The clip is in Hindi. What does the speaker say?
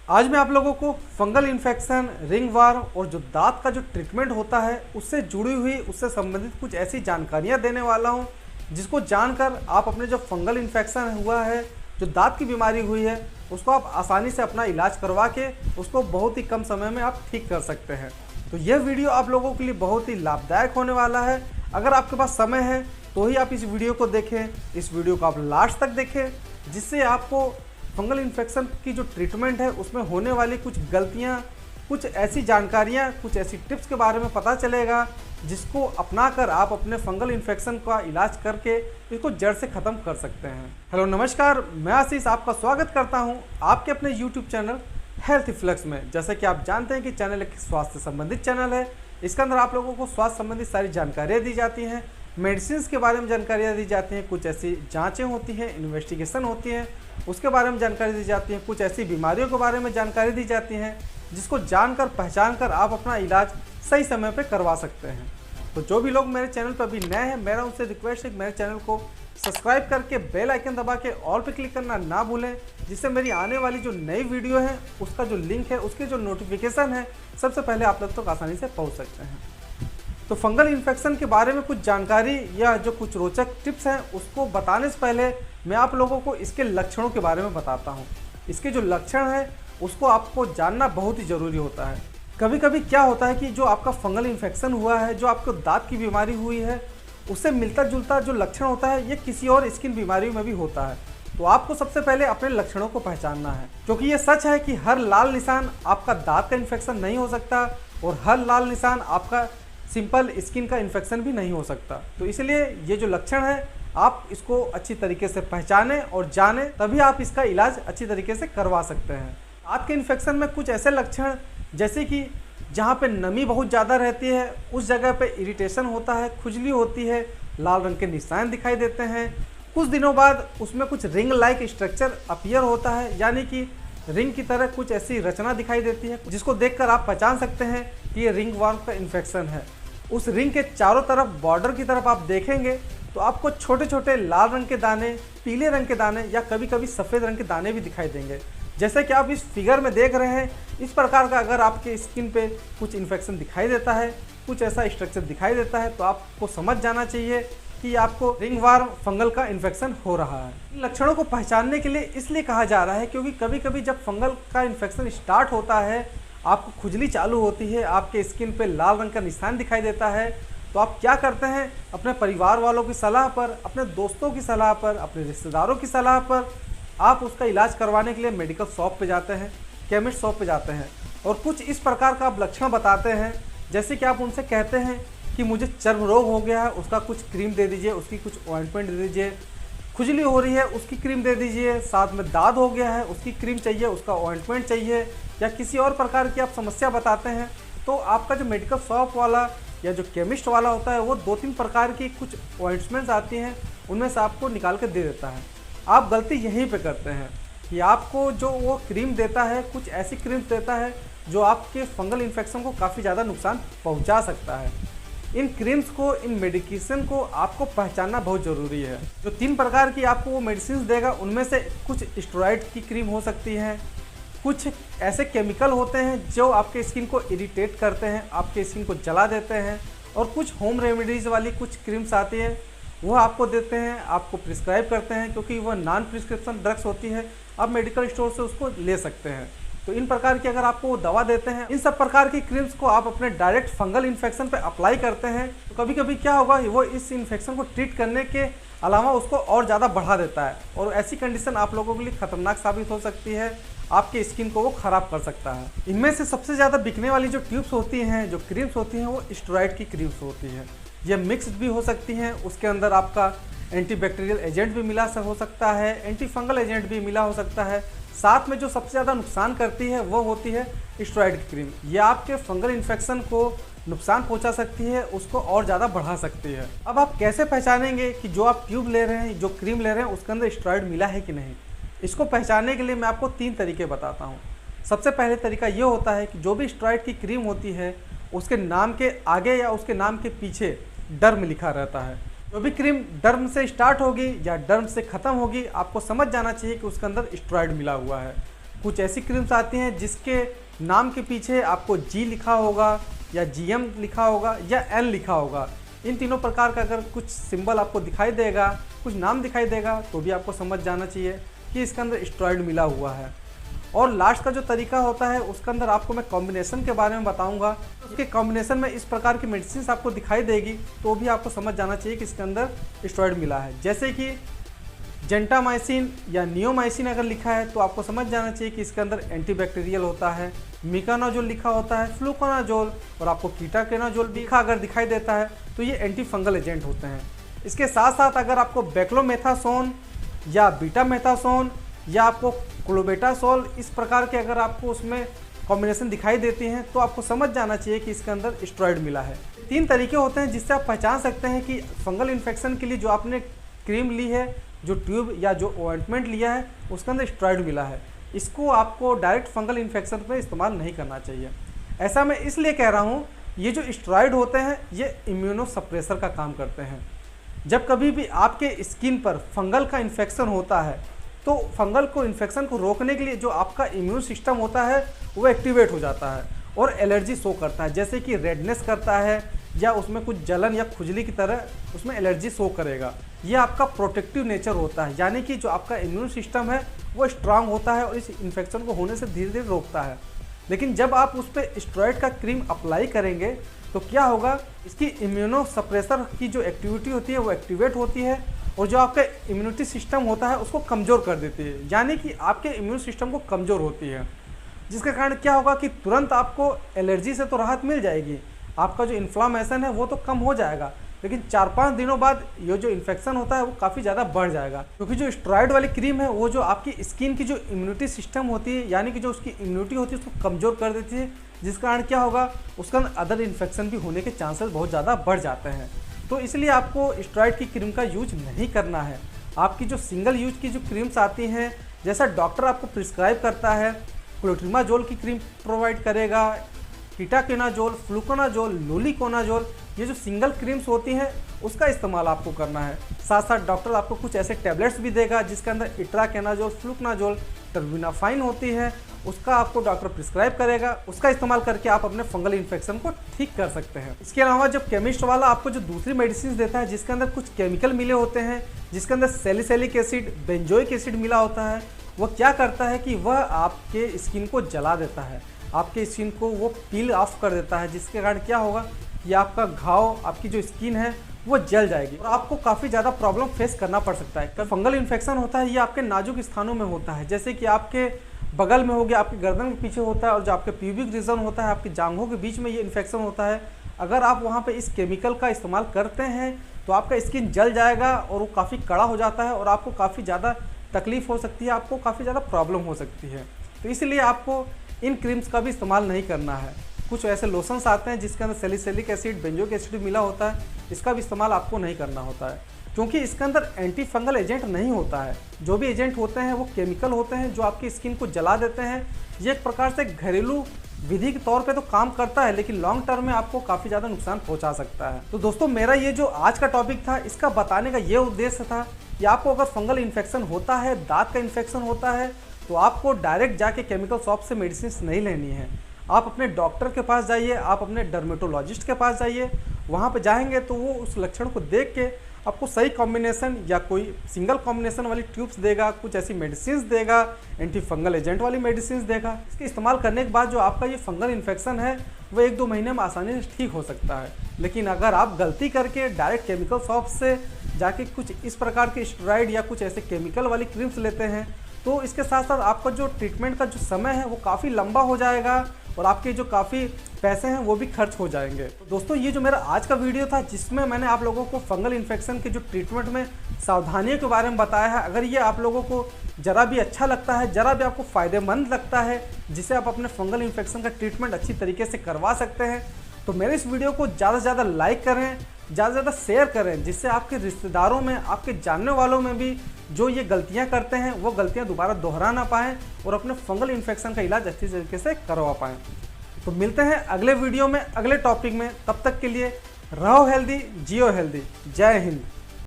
आज मैं आप लोगों को फंगल इन्फेक्शन, रिंग वर्म और जो दांत का जो ट्रीटमेंट होता है उससे जुड़ी हुई, उससे संबंधित कुछ ऐसी जानकारियां देने वाला हूं जिसको जानकर आप अपने जो फंगल इन्फेक्शन हुआ है, जो दांत की बीमारी हुई है, उसको आप आसानी से अपना इलाज करवा के उसको बहुत ही कम समय में आप ठीक कर सकते हैं। तो यह वीडियो आप लोगों के लिए बहुत ही लाभदायक होने वाला है। अगर आपके पास समय है तो ही आप इस वीडियो को देखें, इस वीडियो को आप लास्ट तक देखें, जिससे आपको फंगल इन्फेक्शन की जो ट्रीटमेंट है उसमें होने वाली कुछ गलतियां, कुछ ऐसी जानकारियां, कुछ ऐसी टिप्स के बारे में पता चलेगा जिसको अपनाकर आप अपने फंगल इन्फेक्शन का इलाज करके इसको जड़ से ख़त्म कर सकते हैं। हेलो नमस्कार, मैं आशीष आपका स्वागत करता हूं आपके अपने यूट्यूब चैनल हेल्थ फ्लक्स में। जैसे कि आप जानते हैं कि चैनल एक स्वास्थ्य संबंधित चैनल है। इसके अंदर आप लोगों को स्वास्थ्य संबंधित सारी जानकारियाँ दी जाती हैं, मेडिसिन के बारे में जानकारियाँ दी जाती हैं, कुछ ऐसी जांचें होती हैं, इन्वेस्टिगेशन होती हैं, उसके बारे में जानकारी दी जाती है, कुछ ऐसी बीमारियों के बारे में जानकारी दी जाती है जिसको जानकर पहचान कर आप अपना इलाज सही समय पे करवा सकते हैं। तो जो भी लोग मेरे चैनल पर अभी नए हैं, मेरा उनसे रिक्वेस्ट है कि मेरे चैनल को सब्सक्राइब करके बेल आइकन दबा के ऑल पे क्लिक करना ना भूलें, जिससे मेरी आने वाली जो नई वीडियो है उसका जो लिंक है, उसके जो नोटिफिकेशन है, सबसे पहले आप लोग तक आसानी से पहुँच सकते हैं। तो फंगल इन्फेक्शन के बारे में कुछ जानकारी या जो कुछ रोचक टिप्स हैं उसको बताने से पहले मैं आप लोगों को इसके लक्षणों के बारे में बताता हूँ। इसके जो लक्षण हैं उसको आपको जानना बहुत ही ज़रूरी होता है। कभी कभी क्या होता है कि जो आपका फंगल इन्फेक्शन हुआ है, जो आपको दांत की बीमारी हुई है, उससे मिलता जुलता जो लक्षण होता है ये किसी और स्किन बीमारी में भी होता है। तो आपको सबसे पहले अपने लक्षणों को पहचानना है, क्योंकि ये सच है कि हर लाल निशान आपका दांत का इन्फेक्शन नहीं हो सकता और हर लाल निशान आपका सिंपल स्किन का इन्फेक्शन भी नहीं हो सकता। तो इसलिए ये जो लक्षण है आप इसको अच्छी तरीके से पहचानें और जानें, तभी आप इसका इलाज अच्छी तरीके से करवा सकते हैं। दांत के इन्फेक्शन में कुछ ऐसे लक्षण जैसे कि जहाँ पे नमी बहुत ज़्यादा रहती है उस जगह पे इरिटेशन होता है, खुजली होती है, लाल रंग के निशान दिखाई देते हैं। कुछ दिनों बाद उसमें कुछ रिंग लाइक स्ट्रक्चर अपीयर होता है, यानी कि रिंग की तरह कुछ ऐसी रचना दिखाई देती है जिसको देखकर आप पहचान सकते हैं कि ये रिंग वर्म का इन्फेक्शन है। उस रिंग के चारों तरफ बॉर्डर की तरफ आप देखेंगे तो आपको छोटे छोटे लाल रंग के दाने, पीले रंग के दाने या कभी कभी सफ़ेद रंग के दाने भी दिखाई देंगे। जैसे कि आप इस फिगर में देख रहे हैं, इस प्रकार का अगर आपके स्किन पे कुछ इन्फेक्शन दिखाई देता है, कुछ ऐसा स्ट्रक्चर दिखाई देता है, तो आपको समझ जाना चाहिए कि आपको रिंग वर्म फंगल का इन्फेक्शन हो रहा है। इन लक्षणों को पहचानने के लिए इसलिए कहा जा रहा है क्योंकि कभी कभी जब फंगल का इन्फेक्शन स्टार्ट होता है, आपको खुजली चालू होती है, आपके स्किन पे लाल रंग का निशान दिखाई देता है, तो आप क्या करते हैं, अपने परिवार वालों की सलाह पर, अपने दोस्तों की सलाह पर, अपने रिश्तेदारों की सलाह पर आप उसका इलाज करवाने के लिए मेडिकल शॉप पे जाते हैं, केमिस्ट शॉप पे जाते हैं और कुछ इस प्रकार का आप लक्षण बताते हैं। जैसे कि आप उनसे कहते हैं कि मुझे चर्म रोग हो गया है, उसका कुछ क्रीम दे दीजिए, उसकी कुछ ऑइंटमेंट दे दीजिए, खुजली हो रही है उसकी क्रीम दे दीजिए, साथ में दाद हो गया है उसकी क्रीम चाहिए, उसका ऑइंटमेंट चाहिए, या किसी और प्रकार की आप समस्या बताते हैं, तो आपका जो मेडिकल शॉप वाला या जो केमिस्ट वाला होता है वो 2-3 प्रकार की कुछ ऑइंटमेंट्स आती हैं, उनमें से आपको निकाल के दे देता है। आप गलती यहीं पे करते हैं कि आपको जो वो क्रीम देता है, कुछ ऐसी क्रीम देता है जो आपके फंगल इन्फेक्शन को काफ़ी ज़्यादा नुकसान पहुंचा सकता है। इन क्रीम्स को, इन मेडिकेशन को आपको पहचानना बहुत ज़रूरी है। जो 3 प्रकार की आपको वो मेडिसिन देगा उनमें से कुछ स्टेरॉइड की क्रीम हो सकती है, कुछ ऐसे केमिकल होते हैं जो आपके स्किन को इरिटेट करते हैं, आपके स्किन को जला देते हैं, और कुछ होम रेमेडीज़ वाली कुछ क्रीम्स आती हैं वो आपको देते हैं, आपको प्रिस्क्राइब करते हैं, क्योंकि वह नॉन प्रिस्क्रिप्शन ड्रग्स होती है, आप मेडिकल स्टोर से उसको ले सकते हैं। तो इन प्रकार की अगर आपको वो दवा देते हैं, इन सब प्रकार की क्रीम्स को आप अपने डायरेक्ट फंगल इन्फेक्शन पे अप्लाई करते हैं, तो कभी कभी क्या होगा, वो इस इन्फेक्शन को ट्रीट करने के अलावा उसको और ज़्यादा बढ़ा देता है और ऐसी कंडीशन आप लोगों के लिए खतरनाक साबित हो सकती है, आपके स्किन को वो ख़राब कर सकता है। इनमें से सबसे ज़्यादा बिकने वाली जो ट्यूब्स होती हैं, जो क्रीम्स होती हैं, वो स्टेरॉइड की क्रीम्स होती हैं। ये मिक्स्ड भी हो सकती हैं, उसके अंदर आपका एंटीबैक्टीरियल एजेंट भी मिला हो सकता है, एंटी फंगल एजेंट भी मिला हो सकता है। साथ में जो सबसे ज़्यादा नुकसान करती है वो होती है स्टेरॉइड की क्रीम। ये आपके फंगल इन्फेक्शन को नुकसान पहुंचा सकती है, उसको और ज़्यादा बढ़ा सकती है। अब आप कैसे पहचानेंगे कि जो आप ट्यूब ले रहे हैं, जो क्रीम ले रहे हैं, उसके अंदर स्टेरॉइड मिला है कि नहीं? इसको पहचानने के लिए मैं आपको 3 तरीके बताता हूँ। सबसे पहले तरीका ये होता है कि जो भी स्टेरॉइड की क्रीम होती है उसके नाम के आगे या उसके नाम के पीछे डर्म लिखा रहता है। जो भी क्रीम डर्म से स्टार्ट होगी या डर्म से ख़त्म होगी, आपको समझ जाना चाहिए कि उसके अंदर स्टेरॉइड मिला हुआ है। कुछ ऐसी क्रीम्स आती हैं जिसके नाम के पीछे आपको जी लिखा होगा या जीएम लिखा होगा या एन लिखा होगा। इन तीनों प्रकार का अगर कुछ सिंबल आपको दिखाई देगा, कुछ नाम दिखाई देगा, तो भी आपको समझ जाना चाहिए कि इसके अंदर स्टेरॉइड मिला हुआ है। और लास्ट का जो तरीका होता है उसके अंदर आपको मैं कॉम्बिनेशन के बारे में बताऊंगा। उसके कॉम्बिनेशन में इस प्रकार की मेडिसिन आपको दिखाई देगी तो भी आपको समझ जाना चाहिए कि इसके अंदर स्टेरॉइड मिला है। जैसे कि जेंटामाइसिन या नियोमाइसिन अगर लिखा है तो आपको समझ जाना चाहिए कि इसके अंदर एंटीबैक्टीरियल होता है। मिकानाजोल लिखा होता है, फ्लूकोनाजोल और आपको कीटाकेनाजोल लिखा अगर दिखाई देता है तो ये एंटी फंगल एजेंट होते हैं। इसके साथ साथ अगर आपको बेक्लोमेथासोन या बीटामेथासोन या आपको क्लोबेटासोल इस प्रकार के अगर आपको उसमें कॉम्बिनेशन दिखाई देती हैं तो आपको समझ जाना चाहिए कि इसके अंदर स्टेरॉइड मिला है। 3 तरीके होते हैं जिससे आप पहचान सकते हैं कि फंगल इन्फेक्शन के लिए जो आपने क्रीम ली है, जो ट्यूब या जो ऑइंटमेंट लिया है, उसके अंदर स्टेरॉइड मिला है। इसको आपको डायरेक्ट फंगल इन्फेक्शन पर इस्तेमाल नहीं करना चाहिए। ऐसा मैं इसलिए कह रहा हूँ, ये जो स्टेरॉइड होते हैं ये इम्यूनो सप्रेसर का काम करते हैं। जब कभी भी आपके स्किन पर फंगल का इन्फेक्शन होता है तो फंगल को इन्फेक्शन को रोकने के लिए जो आपका इम्यून सिस्टम होता है वो एक्टिवेट हो जाता है और एलर्जी शो करता है, जैसे कि रेडनेस करता है या उसमें कुछ जलन या खुजली की तरह उसमें एलर्जी शो करेगा। ये आपका प्रोटेक्टिव नेचर होता है, यानी कि जो आपका इम्यून सिस्टम है वो स्ट्रांग होता है और इस इन्फेक्शन को होने से धीरे धीरे रोकता है। लेकिन जब आप उस पर स्टेरॉइड का क्रीम अप्लाई करेंगे तो क्या होगा, इसकी इम्यूनो सप्रेसर की जो एक्टिविटी होती है वो एक्टिवेट होती है और जो आपका इम्यूनिटी सिस्टम होता है उसको कमज़ोर कर देती है, यानी कि आपके इम्यून सिस्टम को कमज़ोर होती है। जिसके कारण क्या होगा कि तुरंत आपको एलर्जी से तो राहत मिल जाएगी, आपका जो इन्फ्लामेशन है वो तो कम हो जाएगा, लेकिन 4-5 दिनों बाद ये जो इन्फेक्शन होता है वो काफ़ी ज़्यादा बढ़ जाएगा। क्योंकि जो स्टेरॉइड वाली क्रीम है वो जो आपकी स्किन की जो इम्यूनिटी सिस्टम होती है, यानी कि जो उसकी इम्यूनिटी होती है उसको कमज़ोर कर देती है, जिस कारण क्या होगा उसका अदर इन्फेक्शन भी होने के चांसेस बहुत ज़्यादा बढ़ जाते हैं। तो इसलिए आपको स्टेरॉइड की क्रीम का यूज नहीं करना है। आपकी जो सिंगल यूज की जो क्रीम्स आती हैं, जैसा डॉक्टर आपको प्रिस्क्राइब करता है, क्लोट्रिमाजोल की क्रीम प्रोवाइड करेगा, कीटाकेनाजोल, फ्लूकोनाजोल, लोलिकोनाजोल, ये जो सिंगल क्रीम्स होती हैं उसका इस्तेमाल आपको करना है। साथ साथ डॉक्टर आपको कुछ ऐसे टैबलेट्स भी देगा जिसके अंदर इट्राकेनाजोल, फ्लूकोनाजोल, टर्बिनाफाइन होती है, उसका आपको डॉक्टर प्रिस्क्राइब करेगा। उसका इस्तेमाल करके आप अपने फंगल इन्फेक्शन को ठीक कर सकते हैं। इसके अलावा जब केमिस्ट वाला आपको जो दूसरी मेडिसिन देता है जिसके अंदर कुछ केमिकल मिले होते हैं, जिसके अंदर सैलिसिलिक एसिड, बेंजोइक एसिड मिला होता है, वह क्या करता है कि वह आपके स्किन को जला देता है, आपके स्किन को वो पील ऑफ कर देता है, जिसके कारण क्या होगा कि आपका घाव, आपकी जो स्किन है वो जल जाएगी और आपको काफ़ी ज़्यादा प्रॉब्लम फेस करना पड़ सकता है। फंगल इन्फेक्शन होता है ये आपके नाजुक स्थानों में होता है, जैसे कि आपके बगल में हो गया, आपकी गर्दन के पीछे होता है और जो आपके प्यूबिक रीजन होता है, आपकी जांघों के बीच में ये इन्फेक्शन होता है। अगर आप वहाँ पे इस केमिकल का इस्तेमाल करते हैं तो आपका स्किन जल जाएगा और वो काफ़ी कड़ा हो जाता है और आपको काफ़ी ज़्यादा तकलीफ हो सकती है, आपको काफ़ी ज़्यादा प्रॉब्लम हो सकती है। तो इसलिए आपको इन क्रीम्स का भी इस्तेमाल नहीं करना है। कुछ ऐसे लोशंस आते हैं जिसके अंदर सैलिसिलिक एसिड, बेंजोइक एसिड मिला होता है, इसका भी इस्तेमाल आपको नहीं करना होता है, क्योंकि इसके अंदर एंटी फंगल एजेंट नहीं होता है। जो भी एजेंट होते हैं वो केमिकल होते हैं जो आपकी स्किन को जला देते हैं। ये एक प्रकार से घरेलू विधि के तौर पे तो काम करता है, लेकिन लॉन्ग टर्म में आपको काफ़ी ज़्यादा नुकसान पहुंचा सकता है। तो दोस्तों, मेरा ये जो आज का टॉपिक था इसका बताने का ये उद्देश्य था कि आपको अगर फंगल इन्फेक्शन होता है, दांत का इन्फेक्शन होता है, तो आपको डायरेक्ट जाके केमिकल शॉप से मेडिसिन नहीं लेनी है। आप अपने डॉक्टर के पास जाइए, आप अपने डर्मेटोलॉजिस्ट के पास जाइए। वहाँ पे जाएंगे तो वो उस लक्षण को देख के आपको सही कॉम्बिनेशन या कोई सिंगल कॉम्बिनेशन वाली ट्यूब्स देगा, कुछ ऐसी मेडिसिन देगा, एंटी फंगल एजेंट वाली मेडिसिन देगा। इसके इस्तेमाल करने के बाद जो आपका ये फंगल इन्फेक्शन है वो 1-2 महीने में आसानी से ठीक हो सकता है। लेकिन अगर आप गलती करके डायरेक्ट केमिकल शॉप से जाके कुछ इस प्रकार के स्टेरॉइड या कुछ ऐसे केमिकल वाली क्रीम्स लेते हैं तो इसके साथ साथ आपका जो ट्रीटमेंट का जो समय है वो काफ़ी लंबा हो जाएगा और आपके जो काफ़ी पैसे हैं वो भी खर्च हो जाएंगे। तो दोस्तों, ये जो मेरा आज का वीडियो था जिसमें मैंने आप लोगों को फंगल इन्फेक्शन के जो ट्रीटमेंट में सावधानियों के बारे में बताया है, अगर ये आप लोगों को ज़रा भी अच्छा लगता है, ज़रा भी आपको फ़ायदेमंद लगता है, जिससे आप अपने फंगल इन्फेक्शन का ट्रीटमेंट अच्छी तरीके से करवा सकते हैं, तो मेरे इस वीडियो को ज़्यादा से ज़्यादा लाइक करें, ज़्यादा से ज़्यादा शेयर करें, जिससे आपके रिश्तेदारों में, आपके जानने वालों में भी जो ये गलतियां करते हैं वो गलतियां दोबारा दोहरा ना पाएँ और अपने फंगल इन्फेक्शन का इलाज अच्छी तरीके से करवा पाएँ। तो मिलते हैं अगले वीडियो में, अगले टॉपिक में। तब तक के लिए रहो हेल्दी, जियो हेल्दी। जय हिंद।